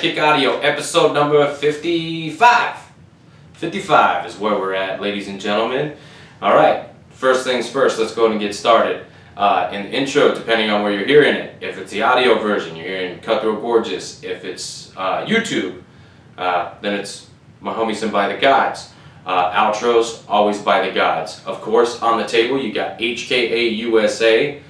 HeadKick Audio, episode number 55. 55 is where we're at, ladies and gentlemen. Alright, first things first, let's go ahead and get started. In the intro, depending on where you're hearing it, if it's the audio version, you're hearing Cutthroat Gorgeous. If it's YouTube, then it's my homies and By the Gods. Outros, always By the Gods. Of course, on the table, you got HKA USA,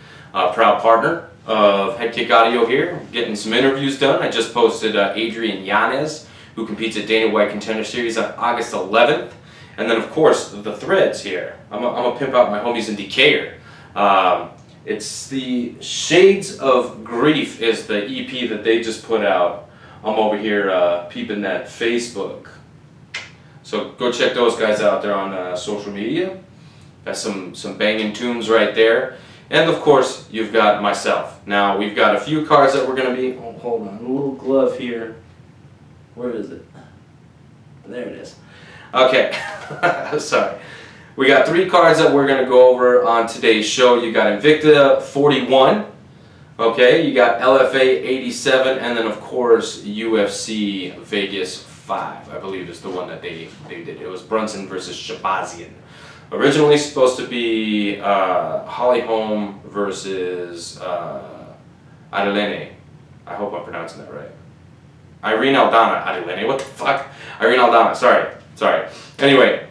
proud partner of HeadKick Audio here, getting some interviews done. I just posted Adrian Yanez, who competes at Dana White Contender Series on August 11th. And then, of course, the threads here. I'm gonna pimp out my homies in Decatur. It's the Shades of Grief is the EP that they just put out. I'm over here peeping that Facebook. So go check those guys out there on social media. Got some banging tunes right there. And of course, you've got myself. Now, we've got a few cards that we're going to be... Oh, hold on. A little glove here. Where is it? There it is. Okay. Sorry. We got 3 cards that we're going to go over on today's show. You got Invicta 41. Okay. You got LFA 87. And then, of course, UFC Vegas 5. I believe is the one that they did. It was Brunson versus Shabazian. Originally supposed to be Holly Holm versus Adelene. I hope I'm pronouncing that right. Irene Aldana Adelene. What the fuck? Irene Aldana. Sorry. Anyway,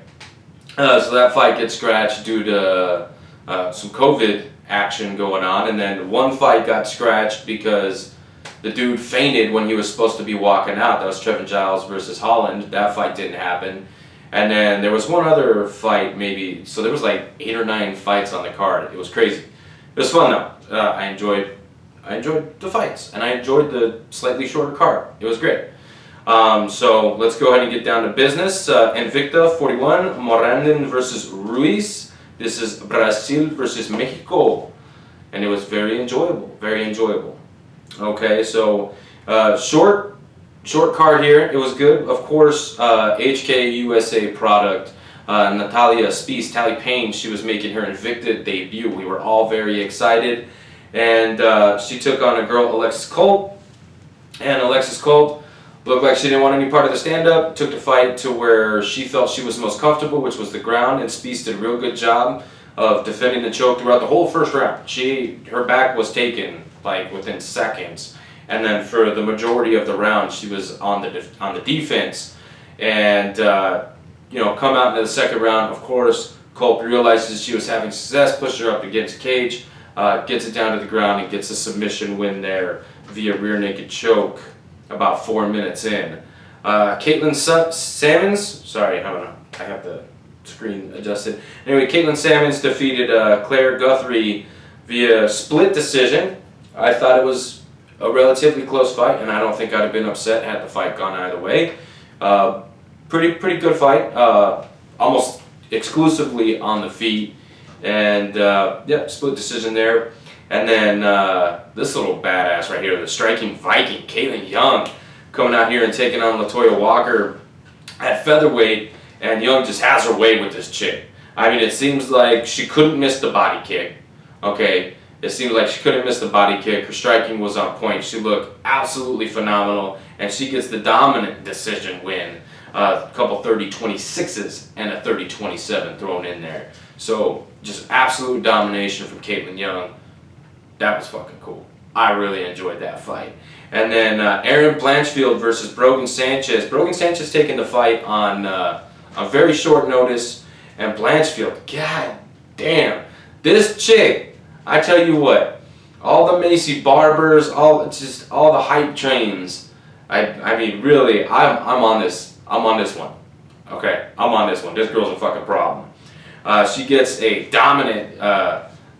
so that fight gets scratched due to some COVID action going on, and then one fight got scratched because the dude fainted when he was supposed to be walking out. That was Trevin Giles versus Holland. That fight didn't happen. And then there was one other fight, maybe, so there was like 8 or 9 fights on the card. It was crazy. It was fun though. I enjoyed the fights, and I enjoyed the slightly shorter card. It was great. So let's go ahead and get down to business. Invicta 41, Morandin versus Ruiz. This is Brazil versus Mexico, and it was very enjoyable. Very enjoyable. Okay, so Short card here. It was good. Of course, HK USA product. Natalia Spies, Tally Payne, she was making her Invicta debut. We were all very excited. And she took on a girl, Alexis Colt. And Alexis Colt looked like she didn't want any part of the stand-up. Took the fight to where she felt she was most comfortable, which was the ground. And Spies did a real good job of defending the choke throughout the whole first round. Her back was taken like within seconds. And then for the majority of the round, she was on the defense, and come out into the second round. Of course, Colt realizes she was having success, pushed her up against the cage, gets it down to the ground, and gets a submission win there via rear naked choke. About 4 minutes in, Caitlin Salmons. Sorry, I have the screen adjusted. Anyway, Caitlin Salmons defeated Claire Guthrie via split decision. I thought it was a relatively close fight, and I don't think I'd have been upset had the fight gone either way. Pretty good fight, almost exclusively on the feet, and yeah, split decision there. And then this little badass right here, the striking Viking, Caitlin Young, coming out here and taking on LaToya Walker at featherweight, and Young just has her way with this chick. I mean, it seems like she couldn't miss the body kick, okay? It seemed like she couldn't miss the body kick. Her striking was on point. She looked absolutely phenomenal, and she gets the dominant decision win. A couple 30-26s and a 30-27 thrown in there. So just absolute domination from Caitlin Young. That was fucking cool. I really enjoyed that fight. And then Aaron Blanchfield versus Brogan Sanchez. Brogan Sanchez taking the fight on a very short notice, and Blanchfield, god damn, this chick. I tell you what, all the Macy Barbers, all the hype trains. I mean, really, I'm on this one. Okay, I'm on this one. This girl's a fucking problem. She gets a dominant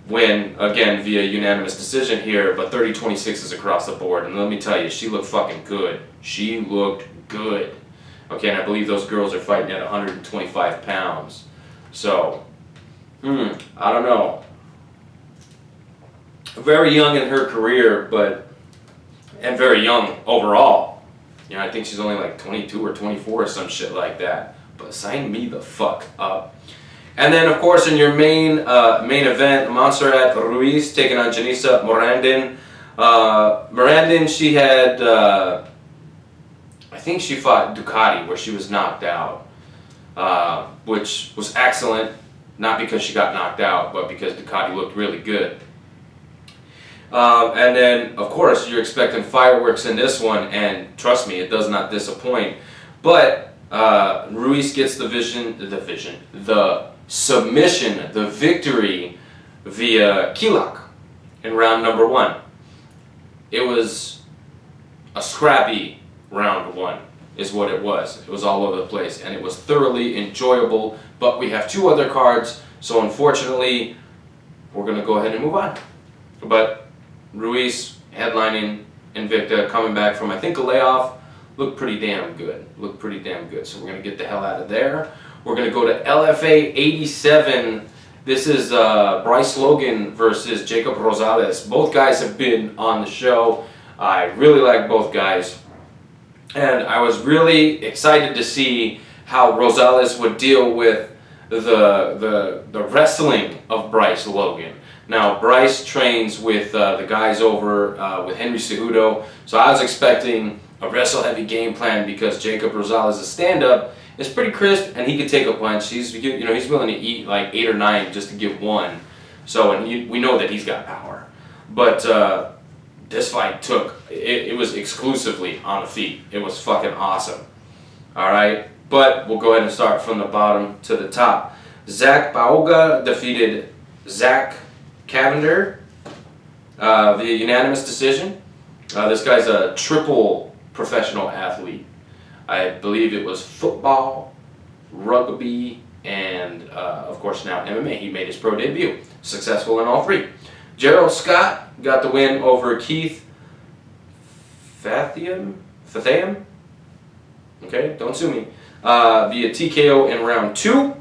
win again via unanimous decision here, but 30-26s across the board. And let me tell you, she looked fucking good. She looked good. Okay, and I believe those girls are fighting at 125 pounds. So, I don't know. Very young in her career, and very young overall. You know, I think she's only like 22 or 24 or some shit like that. But sign me the fuck up. And then, of course, in your main event, Montserrat Ruiz taking on Janissa Morandin. Morandin, she had think she fought Ducati where she was knocked out, which was excellent, not because she got knocked out, but because Ducati looked really good. And then, of course, you're expecting fireworks in this one, and trust me, it does not disappoint. But Ruiz gets the submission, the victory via key lock in round number 1. It was a scrappy round 1 is what it was. It was all over the place, and it was thoroughly enjoyable, but we have 2 other cards, so unfortunately, we're going to go ahead and move on. But Ruiz headlining Invicta, coming back from, I think, a layoff, looked pretty damn good. So we're going to get the hell out of there. We're going to go to LFA 87. This is Bryce Logan versus Jacob Rosales. Both guys have been on the show. I really like both guys. And I was really excited to see how Rosales would deal with the wrestling of Bryce Logan. Now, Bryce trains with the guys over with Henry Cejudo, so I was expecting a wrestle-heavy game plan because Jacob Rosales' stand-up is pretty crisp and he could take a punch. He's willing to eat like 8 or 9 just to give one. So, and we know that he's got power. But this fight it was exclusively on the feet. It was fucking awesome. Alright, but we'll go ahead and start from the bottom to the top. Zach Pauga defeated Zach Cavender via unanimous decision. This guy's a triple professional athlete. I believe it was football, rugby, and of course now MMA. He made his pro debut. Successful in all 3. Gerald Scott got the win over Keith Fatham. Okay, don't sue me. Via TKO in round 2.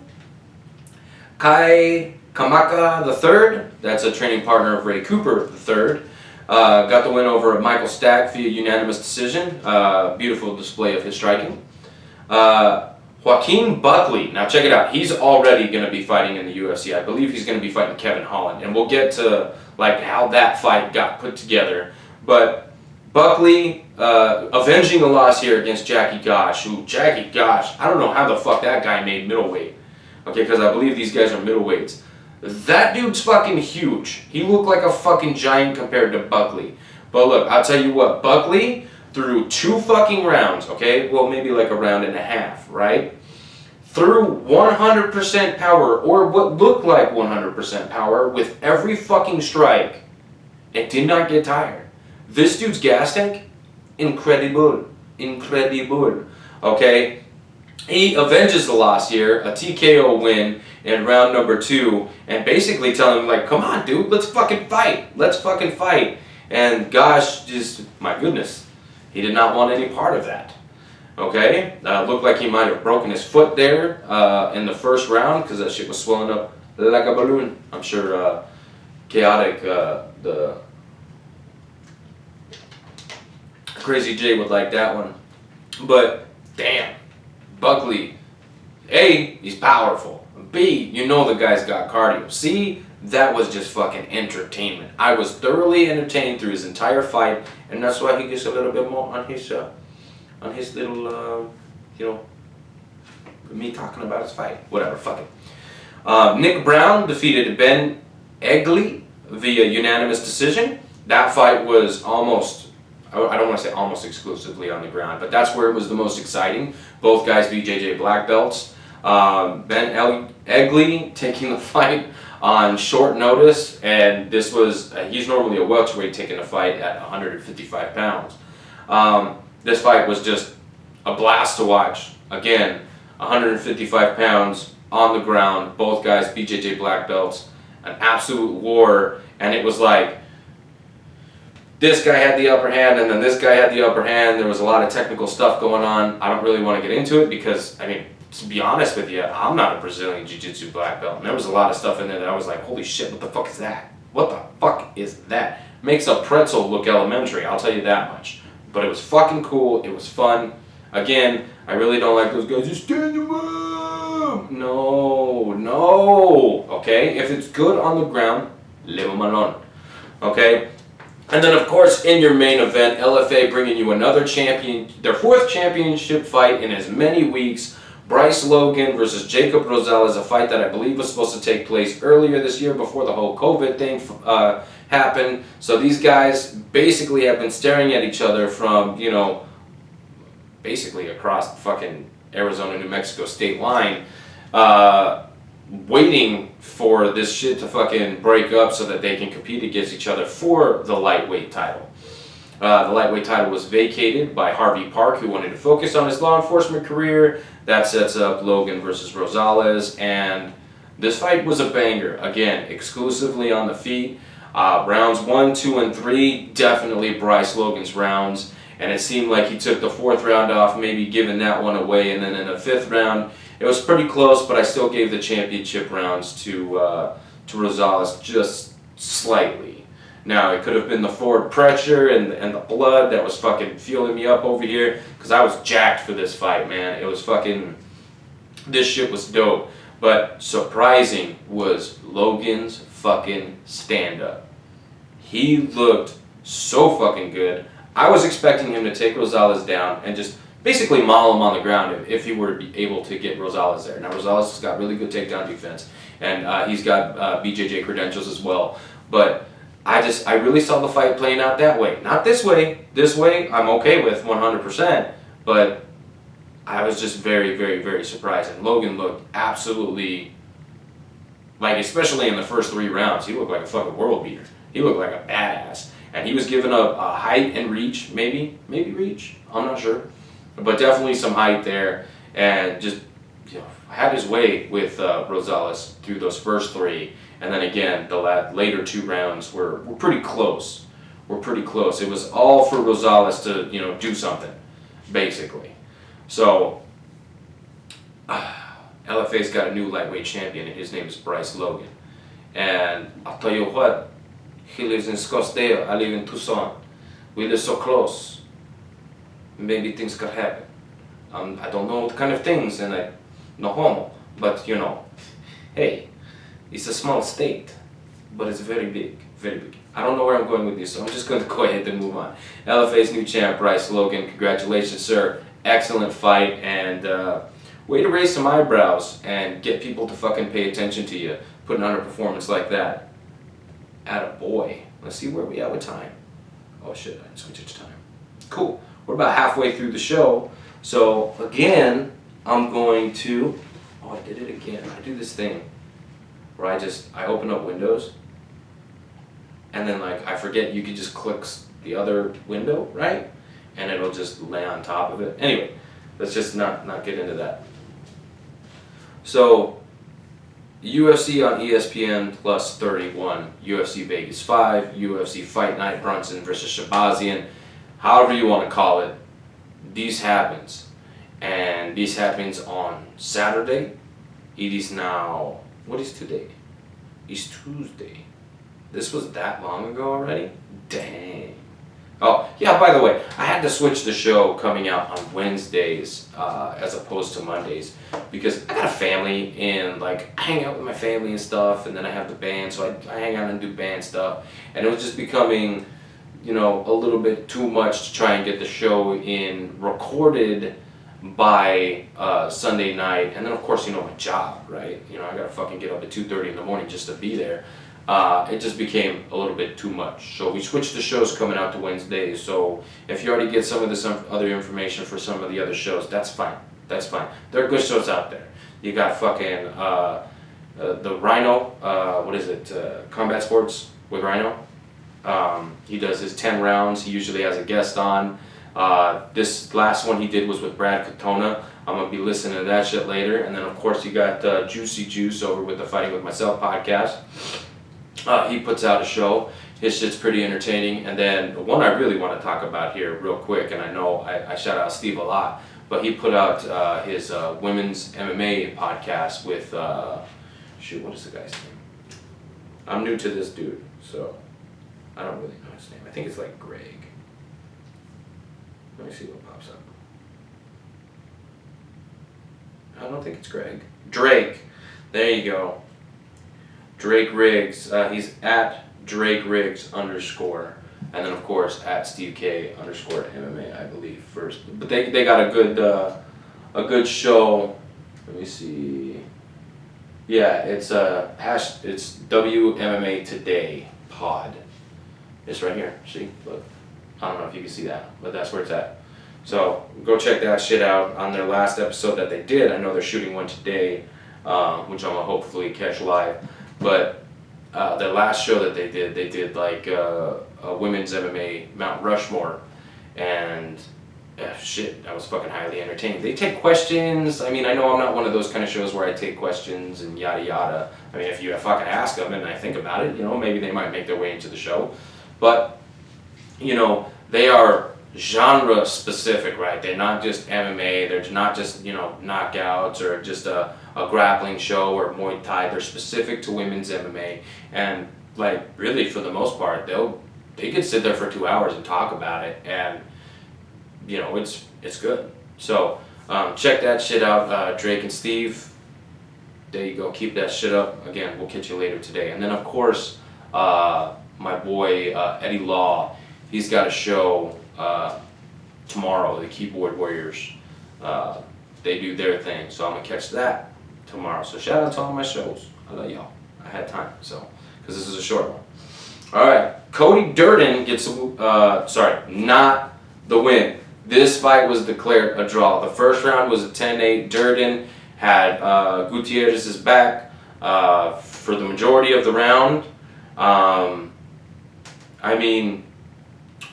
Kai Kamaka III, that's a training partner of Ray Cooper III, got the win over Michael Stack via unanimous decision. Beautiful display of his striking. Joaquin Buckley, now check it out, he's already going to be fighting in the UFC. I believe he's going to be fighting Kevin Holland, and we'll get to like how that fight got put together. But Buckley avenging a loss here against Jackie Gosh, I don't know how the fuck that guy made middleweight. Okay, because I believe these guys are middleweights. That dude's fucking huge. He looked like a fucking giant compared to Buckley. But look, I'll tell you what, Buckley threw 2 fucking rounds, okay? Well, maybe like a round and a half, right? Threw 100% power, or what looked like 100% power, with every fucking strike, and did not get tired. This dude's gas tank, incredible, okay? He avenges the loss here, a TKO win in round number 2, and basically telling him, like, come on, dude, let's fucking fight. And Gosh, just, my goodness, he did not want any part of that. Okay, looked like he might have broken his foot there in the first round because that shit was swelling up like a balloon. I'm sure Chaotic, the Crazy J would like that one. But damn, Buckley, A, he's powerful. B, you know the guy's got cardio. C, that was just fucking entertainment. I was thoroughly entertained through his entire fight, and that's why he gets a little bit more on his little, me talking about his fight. Whatever, fuck it. Nick Brown defeated Ben Egley via unanimous decision. That fight was almost, I don't want to say almost exclusively on the ground, but that's where it was the most exciting. Both guys BJJ black belts. Ben Egley taking the fight on short notice, and this was, he's normally a welterweight taking a fight at 155 pounds. This fight was just a blast to watch. Again, 155 pounds on the ground, both guys BJJ black belts, an absolute war, and it was like, this guy had the upper hand, and then this guy had the upper hand. There was a lot of technical stuff going on. I don't really want to get into it because, I mean, to be honest with you, I'm not a Brazilian Jiu-Jitsu black belt, and there was a lot of stuff in there that I was like, holy shit, what the fuck is that? What the fuck is that? Makes a pretzel look elementary, I'll tell you that much. But it was fucking cool, it was fun. Again, I really don't like those guys, just stand them up! No, okay? If it's good on the ground, leave them alone, okay? And then, of course, in your main event, LFA bringing you another their 4th championship fight in as many weeks. Bryce Logan versus Jacob Rosales, a fight that I believe was supposed to take place earlier this year before the whole COVID thing happened. So these guys basically have been staring at each other from, you know, basically across the fucking Arizona-New Mexico state line, waiting for this shit to fucking break up so that they can compete against each other for the lightweight title. The lightweight title was vacated by Harvey Park, who wanted to focus on his law enforcement career. That sets up Logan versus Rosales, and this fight was a banger. Again, exclusively on the feet. Rounds 1, 2, and 3, definitely Bryce Logan's rounds, and it seemed like he took the 4th round off, maybe giving that one away, and then in the 5th round, it was pretty close, but I still gave the championship rounds to Rosales just slightly. Now, it could have been the forward pressure and the blood that was fucking fueling me up over here, because I was jacked for this fight, man. It was fucking, this shit was dope. But surprising was Logan's fucking stand-up. He looked so fucking good. I was expecting him to take Rosales down and just basically maul him on the ground if he were to be able to get Rosales there. Now, Rosales has got really good takedown defense, and he's got BJJ credentials as well. But I really saw the fight playing out that way. Not this way. This way, I'm okay with 100%. But I was just very, very, very surprised. And Logan looked absolutely, like, especially in the first 3 rounds, he looked like a fucking world beater. He looked like a badass. And he was given a height and reach, maybe reach, I'm not sure. But definitely some height there. And just, you know, had his way with Rosales through those first 3. And then again, the later 2 rounds were pretty close. It was all for Rosales to, you know, do something, basically. So, LFA's got a new lightweight champion, and his name is Bryce Logan. And I'll tell you what, he lives in Scottsdale, I live in Tucson. We live so close. Maybe things could happen. I don't know what kind of things, and no homo, but you know, hey. It's a small state, but it's very big, very big. I don't know where I'm going with this, so I'm just going to go ahead and move on. LFA's new champ, Bryce Logan. Congratulations, sir. Excellent fight, and way to raise some eyebrows and get people to fucking pay attention to you, putting on a performance like that. Attaboy. Let's see where we at with time. Oh shit, I didn't switch it to time. Cool. We're about halfway through the show, so again, I'm going to... Oh, I did it again. I do this thing where I open up Windows, and then like I forget you could just click the other window, right? And it'll just lay on top of it. Anyway, let's just not get into that. So, UFC on ESPN plus 31, UFC Vegas 5, UFC Fight Night, Brunson versus Shabazian, however you want to call it. These happens, and this happens on Saturday. It is now... What is today? It's Tuesday. This was that long ago already? Dang. Oh, yeah, by the way, I had to switch the show coming out on Wednesdays as opposed to Mondays because I got a family and like I hang out with my family and stuff, and then I have the band, so I hang out and do band stuff, and it was just becoming, you know, a little bit too much to try and get the show in recorded by Sunday night, and then of course, you know, my job, right? You know, I gotta fucking get up at 2:30 in the morning just to be there. It just became a little bit too much. So we switched the shows coming out to Wednesdays. So if you already get some of this other information for some of the other shows, that's fine. That's fine. There are good shows out there. You got fucking the Rhino, what is it? Combat Sports with Rhino. He does his 10 rounds. He usually has a guest on. This last one he did was with Brad Katona. I'm going to be listening to that shit later. And then, of course, you got Juicy Juice over with the Fighting With Myself podcast. He puts out a show. His shit's pretty entertaining. And then the one I really want to talk about here real quick, and I know I shout out Steve a lot, but he put out his women's MMA podcast with, shoot, what is the guy's name? I'm new to this dude, so I don't really know his name. I think it's like Greg. Let me see what pops up. I don't think it's Greg. Drake. There you go. Drake Riggs. He's at Drake Riggs _. and then of course at Steve K _MMA, I believe first. But they got a good show. Let me see. Yeah, it's it's WMMA Today Pod. It's right here. See, look. I don't know if you can see that, but that's where it's at. So go check that shit out on their last episode that they did. I know they're shooting one today, which I'm gonna hopefully catch live. But their last show that they did like a women's MMA Mount Rushmore, and shit, that was fucking highly entertaining. They take questions. I mean, I know I'm not one of those kind of shows where I take questions and yada yada. I mean, if you fucking ask them and I think about it, maybe they might make their way into the show. But they are genre specific, right? They're not just MMA, they're not just, knockouts or just a grappling show or Muay Thai. They're specific to women's MMA, and like really for the most part, they could sit there for 2 hours and talk about it, and it's good. So check that shit out, Drake and Steve. There you go, keep that shit up. Again, we'll catch you later today. And then of course, my boy Eddie Law, he's got a show tomorrow, the Keyboard Warriors. They do their thing, so I'm gonna catch that tomorrow. So shout out to all my shows. I love y'all. I had time, so because this is a short one. All right, Cody Durden gets not the win. This fight was declared a draw. The first round was a 10-8. Durden had Gutierrez's back for the majority of the round. I mean,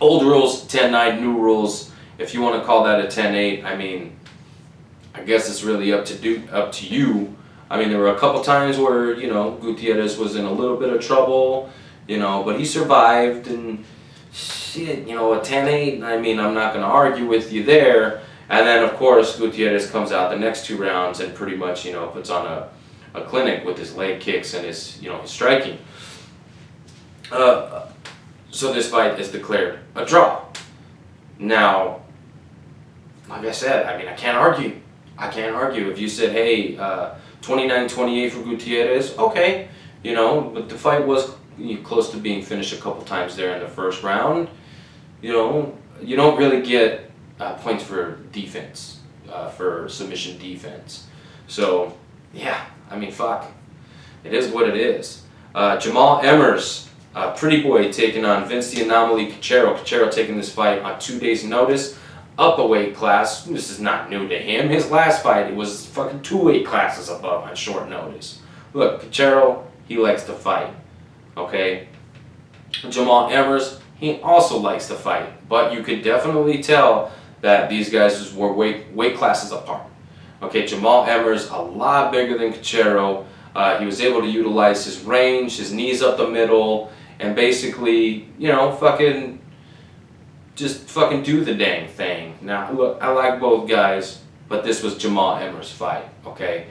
old rules, 10-9, new rules. If you want to call that a 10-8, I mean, I guess it's really up to you. I mean, there were a couple times where, Gutierrez was in a little bit of trouble, but he survived, and shit, a 10-8, I mean, I'm not going to argue with you there. And then, of course, Gutierrez comes out the next 2 rounds and pretty much, puts on a clinic with his leg kicks and his, his striking. So this fight is declared a draw. Now, like I said, I mean, I can't argue. If you said, hey, 29-28 for Gutierrez, okay, but the fight was close to being finished a couple times there in the first round. You don't really get points for defense, for submission defense. So, yeah, I mean, fuck. It is what it is. Jamal Emmers, Pretty Boy, taking on Vince the Anomaly Cachero. Cachero taking this fight on 2 days' notice. Up a weight class. This is not new to him. His last fight, it was fucking 2 weight classes above on short notice. Look, Cachero, he likes to fight. Okay? Jamal Emmers, he also likes to fight. But you could definitely tell that these guys were weight classes apart. Okay, Jamal Emmers, a lot bigger than Cachero. He was able to utilize his range, his knees up the middle, and basically, just fucking do the dang thing. Now, look, I like both guys, but this was Jamal Emmers' fight, okay?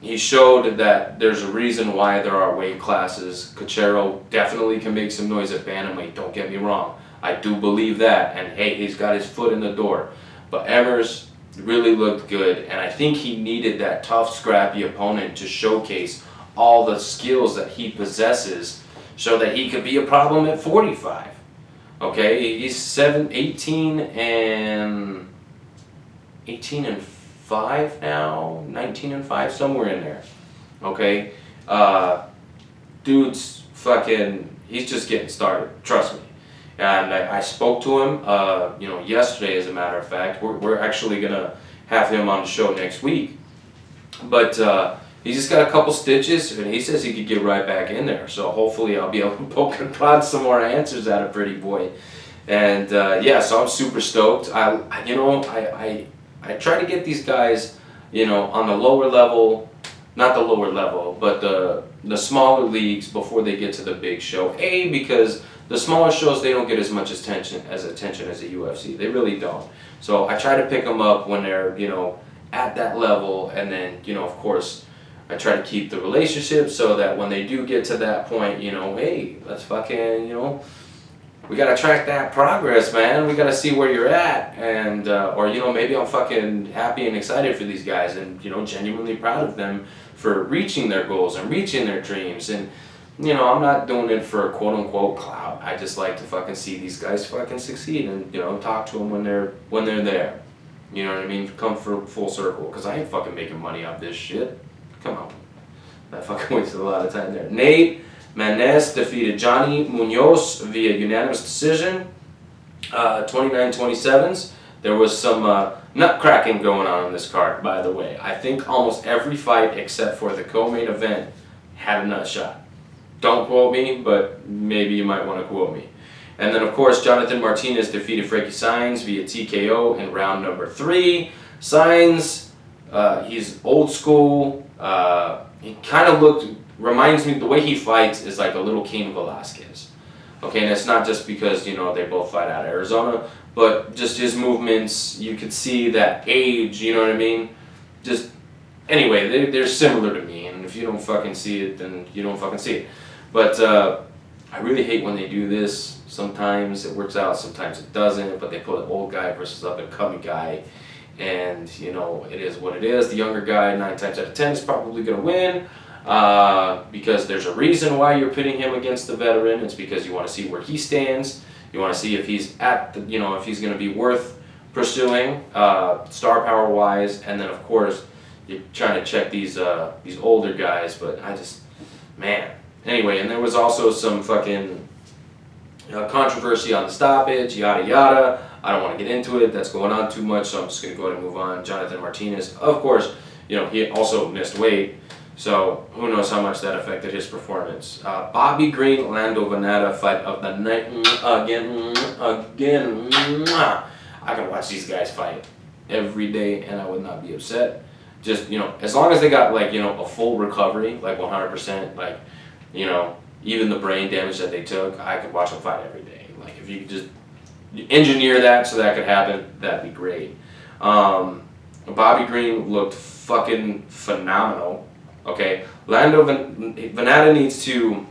He showed that there's a reason why there are weight classes. Cachero definitely can make some noise at bantamweight, don't get me wrong. I do believe that, and hey, he's got his foot in the door. But Emmers really looked good, and I think he needed that tough, scrappy opponent to showcase all the skills that he possesses so that he could be a problem at 45. Okay, he's 18 and 5 now, 19 and 5, somewhere in there. Okay, dude's fucking, he's just getting started, trust me. And I spoke to him, yesterday, as a matter of fact. We're actually gonna have him on the show next week. But he's just got a couple stitches, and he says he could get right back in there. So hopefully I'll be able to poke and prod some more answers out of Pretty Boy. And yeah, so I'm super stoked. I try to get these guys, on the lower level, not the lower level, but the smaller leagues before they get to the big show. Because the smaller shows, they don't get as much attention as the UFC. They really don't. So I try to pick them up when they're, at that level, and then, of course, I try to keep the relationship so that when they do get to that point, hey, let's fucking, we gotta track that progress, man. We gotta see where you're at, and or maybe I'm fucking happy and excited for these guys, and genuinely proud of them for reaching their goals and reaching their dreams. And you know, I'm not doing it for quote unquote clout. I just like to fucking see these guys fucking succeed and, you know, talk to them when they're there. You know what I mean? Come for full circle, because I ain't fucking making money off this shit. Come on. I fucking wasted a lot of time there. Nate Manez defeated Johnny Munoz via unanimous decision. 29-27s. There was some nut cracking going on in this card, by the way. I think almost every fight except for the co-main event had a nut shot. Don't quote me, but maybe you might want to quote me. And then, of course, Jonathan Martinez defeated Frankie Saenz via TKO in round number 3. Saenz, he's old school. He kind of reminds me, the way he fights is like a little Cain Velasquez. Okay, and it's not just because, you know, they both fight out of Arizona, but just his movements, you could see that age, you know what I mean? Just, anyway, they're similar to me, and if you don't fucking see it, then you don't fucking see it. But I really hate when they do this. Sometimes it works out, sometimes it doesn't, but they put an old guy versus up and coming guy, and, you know, it is what it is. The younger guy, 9 times out of 10, is probably going to win. Because there's a reason why you're pitting him against the veteran. It's because you want to see where he stands. You want to see if he's at the, you know, if he's going to be worth pursuing, star power wise. And then of course you're trying to check these older guys. But I just, man. Anyway, and there was also some fucking controversy on the stoppage, yada yada. I don't want to get into it. That's going on too much, so I'm just going to go ahead and move on. Jonathan Martinez, of course, you know, he also missed weight. So who knows how much that affected his performance. Bobby Green, Lando Venata, fight of the night again. I can watch these guys fight every day and I would not be upset. Just, you know, as long as they got, like, you know, a full recovery, like 100%, like, you know, even the brain damage that they took, I could watch them fight every day. Like, if you could just engineer that so that could happen, that'd be great. Bobby Green looked fucking phenomenal. Okay, Lando Venata needs to,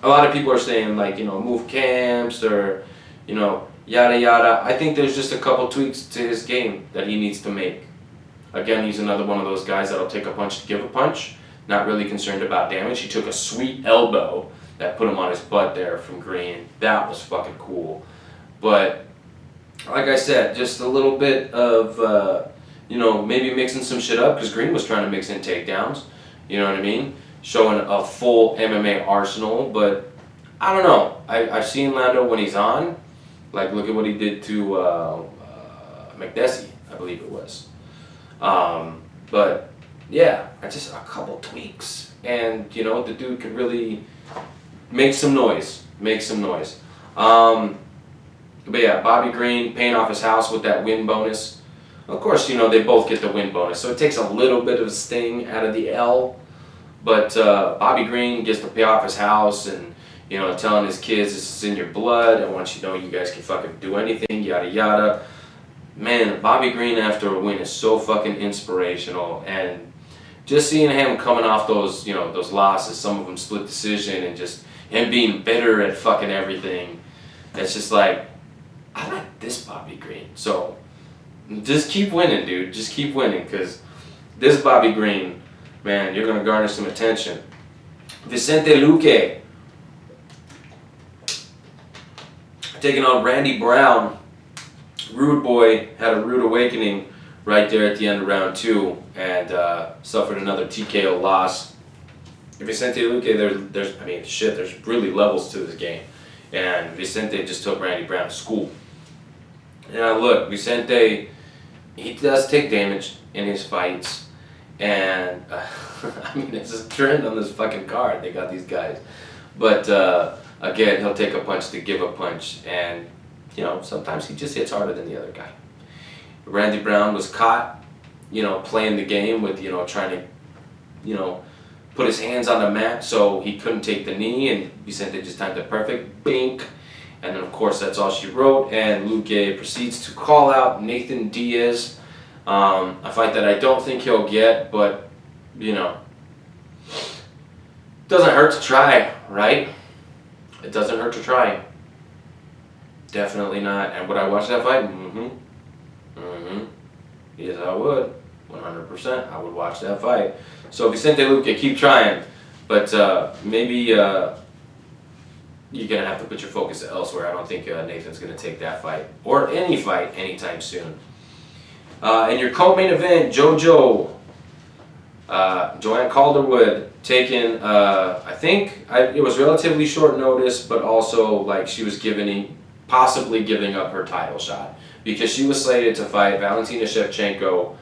a lot of people are saying, like, you know, move camps or, you know, yada yada. I think there's just a couple tweaks to his game that he needs to make. Again, he's another one of those guys that'll take a punch to give a punch, not really concerned about damage. He took a sweet elbow that put him on his butt there from Green. That was fucking cool. But, like I said, just a little bit of, you know, maybe mixing some shit up, because Green was trying to mix in takedowns. You know what I mean? Showing a full MMA arsenal, but I don't know. I've seen Lando when he's on. Like, look at what he did to McDessie, I believe it was. But yeah, just a couple tweaks, and, you know, the dude could really make some noise. Make some noise. But yeah, Bobby Green paying off his house with that win bonus. Of course, you know, they both get the win bonus, so it takes a little bit of sting out of the L. But Bobby Green gets to pay off his house and, you know, telling his kids this is in your blood. I want you to know you guys can fucking do anything, yada yada. Man, Bobby Green after a win is so fucking inspirational. And just seeing him coming off those, you know, those losses, some of them split decision, and just him being bitter at fucking everything. It's just like, I like this Bobby Green. So just keep winning, dude. Just keep winning, because this Bobby Green, man, you're going to garner some attention. Vicente Luque taking on Randy Brown. Rude Boy had a rude awakening right there at the end of round 2 and suffered another TKO loss. Vicente Luque, there's really levels to this game. And Vicente just took Randy Brown to school. Now look, Vicente, he does take damage in his fights, and I mean, it's a trend on this fucking card. They got these guys, but again, he'll take a punch to give a punch, and, you know, sometimes he just hits harder than the other guy. Randy Brown was caught, you know, playing the game with, you know, trying to, you know, put his hands on the mat so he couldn't take the knee, and Vicente just timed it perfect, bink. And then, of course, that's all she wrote, and Luque proceeds to call out Nathan Diaz, a fight that I don't think he'll get, but, you know, doesn't hurt to try, right? It doesn't hurt to try. Definitely not. And would I watch that fight? Yes, I would. 100%. I would watch that fight. So, Vicente Luque, keep trying. But maybe you're gonna have to put your focus elsewhere. I don't think Nathan's gonna take that fight or any fight anytime soon. In your co-main event, Joanne Calderwood taking, I think it was relatively short notice, but also like she was possibly giving up her title shot because she was slated to fight Valentina Shevchenko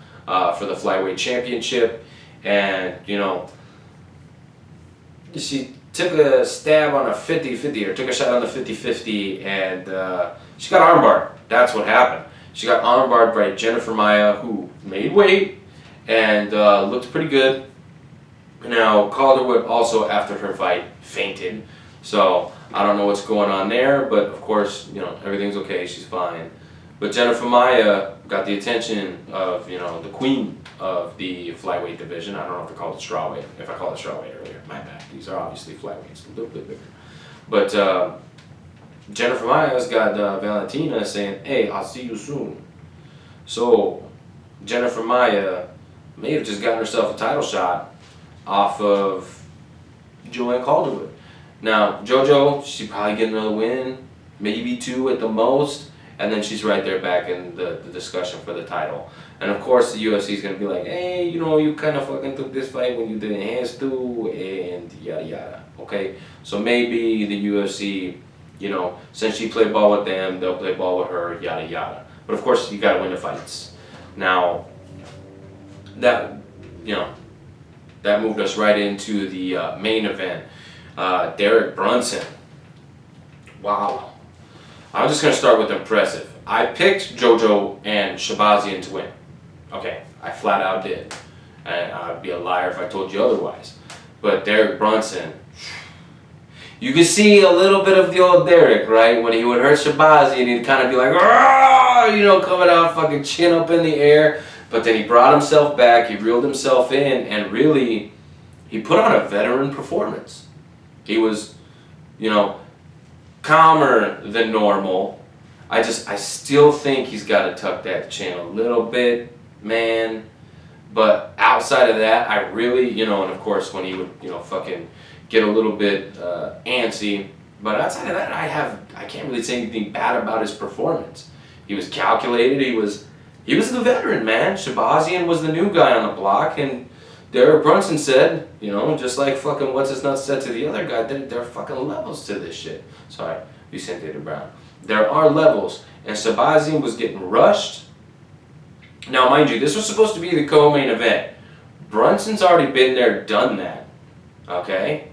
for the flyweight championship, and you know, she took a stab on a 50-50 or took a shot on the 50-50, and she got armbarred. That's what happened. She got armbarred by Jennifer Maia, who made weight and looked pretty good. Now, Calderwood also, after her fight, fainted. So, I don't know what's going on there, but of course, you know, everything's okay, she's fine. But Jennifer Maia got the attention of, you know, the queen of the flyweight division. I don't know if I called it strawweight. If I called it strawweight earlier, my bad. These are obviously flyweights, a little bit bigger. But Jennifer Maia's got Valentina saying, "Hey, I'll see you soon." So Jennifer Maia may have just gotten herself a title shot off of Joanne Calderwood. Now, JoJo, she's probably getting another win, maybe 2 at the most, and then she's right there back in the discussion for the title. And of course, the UFC is going to be like, hey, you know, you kind of fucking took this fight when you didn't have to, and yada yada. Okay? So maybe the UFC, you know, since she played ball with them, they'll play ball with her, yada yada. But of course, you got to win the fights. Now, that, you know, that moved us right into the main event. Derek Brunson. Wow. I'm just going to start with impressive. I picked JoJo and Shabazian to win. Okay, I flat out did. And I'd be a liar if I told you otherwise. But Derek Brunson, you could see a little bit of the old Derek, right? When he would hurt Shabazian, he'd kind of be like, you know, coming out fucking chin up in the air. But then he brought himself back, he reeled himself in, and really, he put on a veteran performance. He was, you know, calmer than normal. I still think he's got to tuck that chin a little bit, man. But outside of that, I really, you know, and of course when he would, you know, fucking get a little bit antsy. But outside of that, I can't really say anything bad about his performance. He was calculated. He was the veteran, man. Shabazian was the new guy on the block, and Derek Brunson said, you know, just like fucking what's his nuts said to the other guy, there are fucking levels to this shit. Sorry, Vicente de Brown. There are levels, and Shabazian was getting rushed. Now, mind you, this was supposed to be the co-main event. Brunson's already been there, done that. Okay?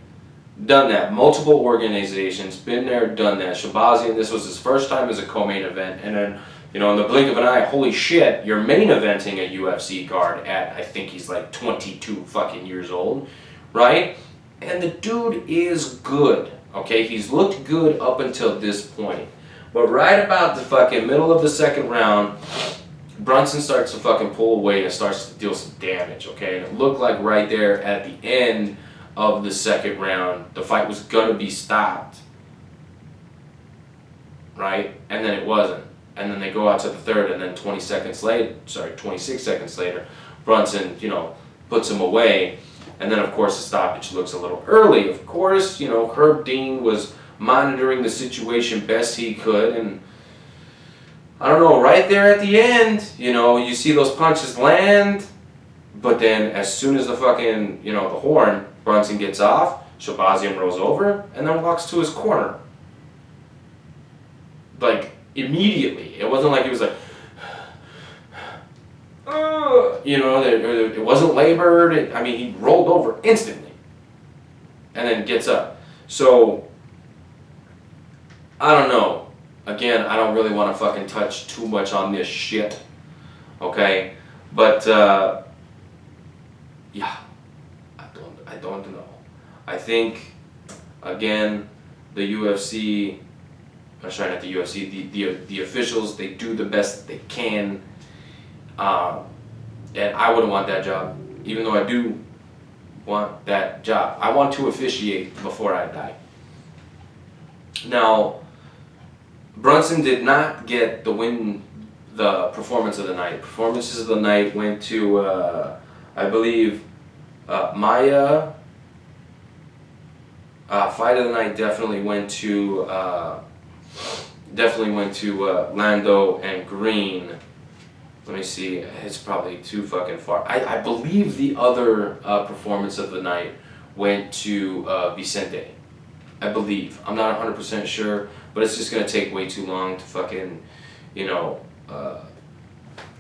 Done that. Multiple organizations, been there, done that. Shabazian, this was his first time as a co-main event, and then, you know, in the blink of an eye, holy shit, you're main eventing a UFC card at, I think he's like 22 fucking years old, right? And the dude is good, okay? He's looked good up until this point. But right about the fucking middle of the second round, Brunson starts to fucking pull away and starts to deal some damage, okay? And it looked like right there at the end of the second round, the fight was gonna be stopped, right? And then it wasn't. And then they go out to the third, and then 26 seconds later, Brunson, you know, puts him away. And then, of course, the stoppage looks a little early. Of course, you know, Herb Dean was monitoring the situation best he could. And I don't know, right there at the end, you know, you see those punches land. But then as soon as the fucking, you know, the horn, Brunson gets off, Shabazian rolls over, and then walks to his corner. Like, immediately. It wasn't like he was like, you know, it wasn't labored. I mean, he rolled over instantly and then gets up. So, I don't know. Again, I don't really want to fucking touch too much on this shit. Okay? But, yeah. I don't know. I think, again, the UFC... I'm sorry, not the UFC, the officials, they do the best they can. And I wouldn't want that job, even though I do want that job. I want to officiate before I die. Now, Brunson did not get the performance of the night. Performances of the night went to, I believe, Maia, Fight of the night definitely went to Lando and Green. Let me see. It's probably too fucking far. I believe the other performance of the night went to Vicente. I believe. I'm not 100% sure, but it's just gonna take way too long to fucking,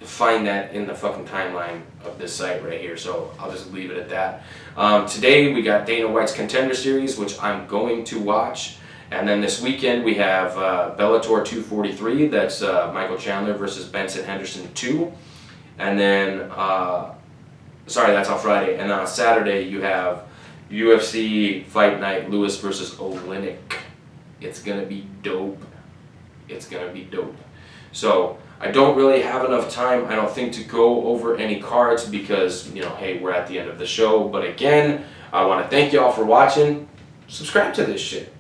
find that in the fucking timeline of this site right here. So I'll just leave it at that. Today we got Dana White's Contender Series, which I'm going to watch. And then this weekend we have Bellator 243, that's Michael Chandler versus Benson Henderson 2. And then, sorry, that's on Friday. And then on Saturday you have UFC Fight Night, Lewis versus Oleinik. It's going to be dope. It's going to be dope. So I don't really have enough time, I don't think, to go over any cards because, hey, we're at the end of the show. But again, I want to thank y'all for watching. Subscribe to this shit.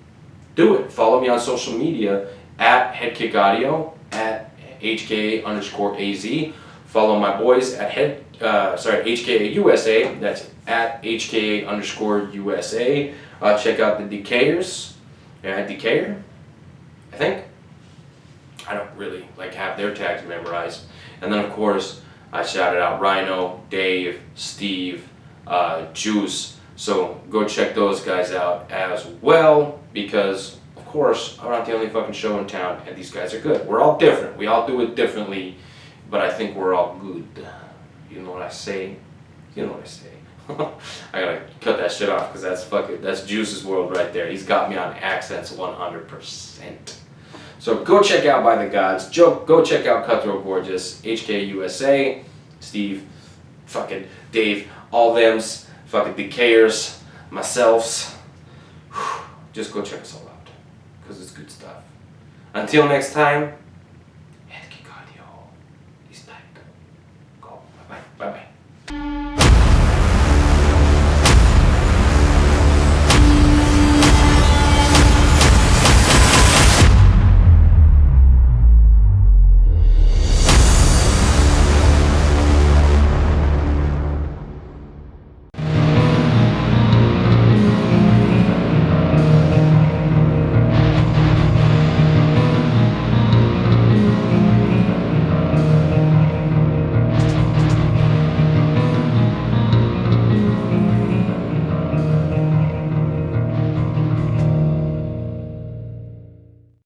Do it. Follow me on social media at HeadKick Audio, at HKA_AZ. Follow my boys at HKA USA. That's at HKA_USA. Check out the Decayers. Decayer, I think. I don't really have their tags memorized. And then of course I shouted out Rhino, Dave, Steve, Juice. So go check those guys out as well, because of course I'm not the only fucking show in town and these guys are good. We're all different. We all do it differently, but I think we're all good. You know what I say? You know what I say. I gotta cut that shit off because that's Juice's world right there. He's got me on accents 100%. So go check out By the Gods. Go check out Cutthroat Gorgeous, HK USA, Steve, fucking Dave, all them's, fucking Decayers, myself's. Just go check us all out because it's good stuff. Until next time.